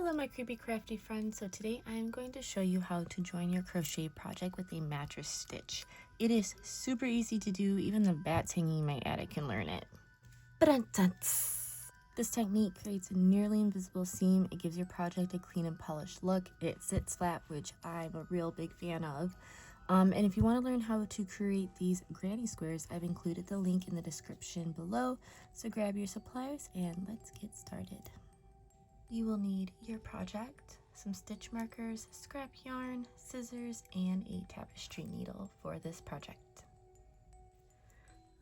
Hello my creepy crafty friends. So today I'm going to show you how to join your crochet project with a mattress stitch. It is super easy to do, even the bats hanging in my attic can learn it. This technique creates a nearly invisible seam. It gives your project a clean and polished look. It sits flat, which I'm a real big fan of. And if you want to learn how to create these granny squares, I've included the link in the description below. So grab your supplies and let's get started. You will need your project, some stitch markers, scrap yarn, scissors, and a tapestry needle for this project.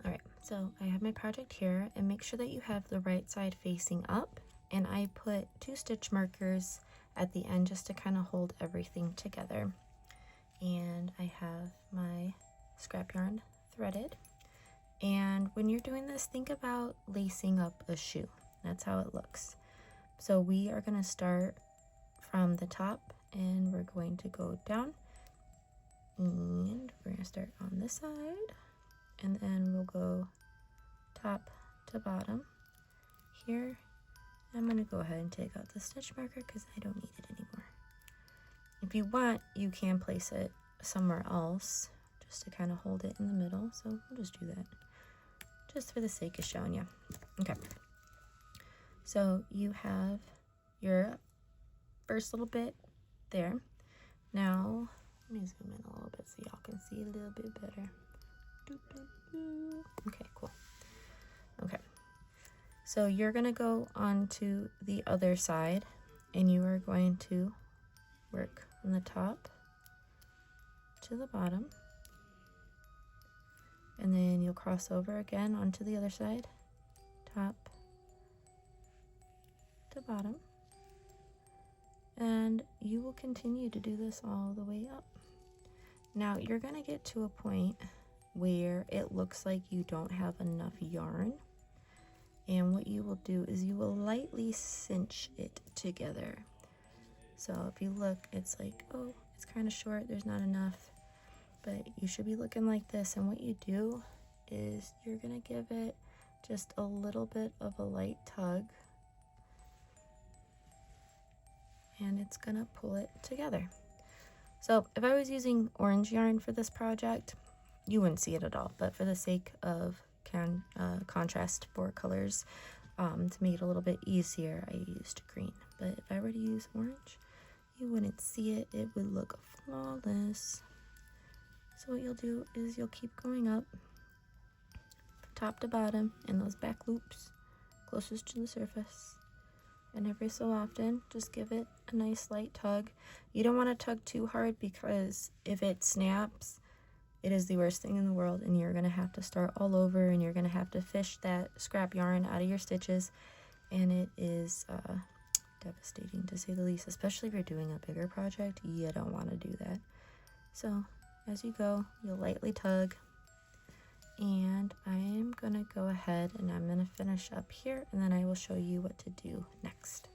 Alright, so I have my project here, and make sure that you have the right side facing up, and I put 2 stitch markers at the end just to kind of hold everything together. And I have my scrap yarn threaded, and when you're doing this, think about lacing up a shoe. That's how it looks. So we are going to start from the top and we're going to go down, and we're going to start on this side, and then we'll go top to bottom here. I'm going to go ahead and take out the stitch marker because I don't need it anymore. If you want, you can place it somewhere else just to kind of hold it in the middle, so we'll just do that just for the sake of showing you. Okay. So you have your first little bit there. Now, let me zoom in a little bit so y'all can see a little bit better. Okay, cool. Okay, so you're gonna go on to the other side and you are going to work from the top to the bottom. And then you'll cross over again onto the other side, top to bottom, and you will continue to do this all the way up. Now you're going to get to a point where it looks like you don't have enough yarn, and what you will do is you will lightly cinch it together. So if you look, it's like, oh, it's kind of short, there's not enough, but you should be looking like this. And what you do is you're going to give it just a little bit of a light tug, and it's gonna pull it together. So if I was using orange yarn for this project, you wouldn't see it at all, but for the sake of contrast for colors, to make it a little bit easier, I used green. But if I were to use orange, you wouldn't see it. It would look flawless. So what you'll do is you'll keep going up from top to bottom in those back loops closest to the surface. And every so often, just give it a nice light tug. You don't want to tug too hard because if it snaps, it is the worst thing in the world, and you're going to have to start all over, and you're going to have to fish that scrap yarn out of your stitches, and it is devastating to say the least, especially if you're doing a bigger project. You don't want to do that. So as you go, you'll lightly tug, and I am going to go ahead and I'm going to finish up here, and then I will show you what to do next.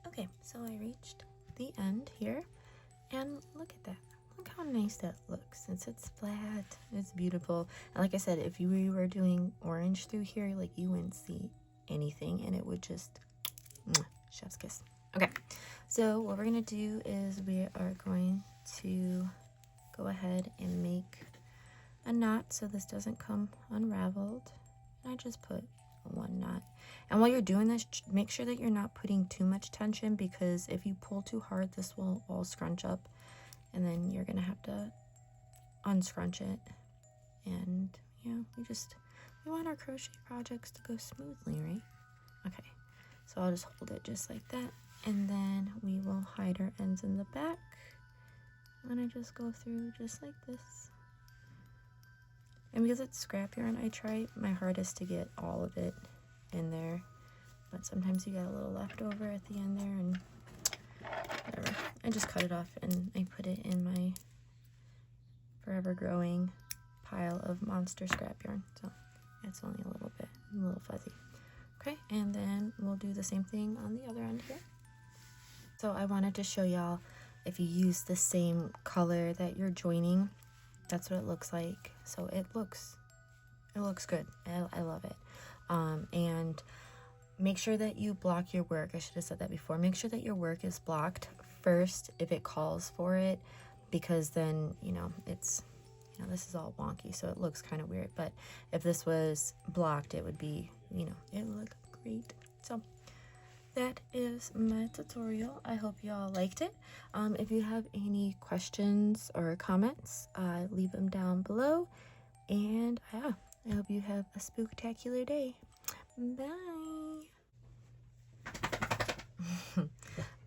Okay, so I reached the end here, and look at that. Look how nice that looks. Since it's flat, it's beautiful. And like I said, if you were doing orange through here, like, you wouldn't see anything, and it would just chef's kiss. Okay, so what we're going to do is we are going to go ahead and make a knot so this doesn't come unraveled. And I just put 1 knot. And while you're doing this, make sure that you're not putting too much tension, because if you pull too hard, this will all scrunch up, and then you're gonna have to unscrunch it. And we want our crochet projects to go smoothly, right? Okay, so I'll just hold it just like that, and then we will hide our ends in the back. I'm gonna just go through just like this. And because it's scrap yarn, I try my hardest to get all of it in there, but sometimes you get a little left over at the end there, and whatever. I just cut it off and I put it in my forever growing pile of monster scrap yarn. So it's only a little bit, a little fuzzy. Okay, and then we'll do the same thing on the other end here. So I wanted to show y'all, if you use the same color that you're joining, that's what it looks like. So it looks good. I love it. And make sure that you block your work. I should have said that before. Make sure that your work is blocked first if it calls for it, because then, you know, it's, you know, this is all wonky, so it looks kind of weird. But if this was blocked, it would be, you know, it would look great. So that is my tutorial. I hope y'all liked it. If you have any questions or comments, leave them down below. And yeah, I hope you have a spooktacular day. Bye.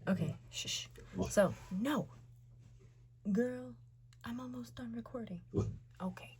Okay, shush. So, no. Girl, I'm almost done recording. Okay.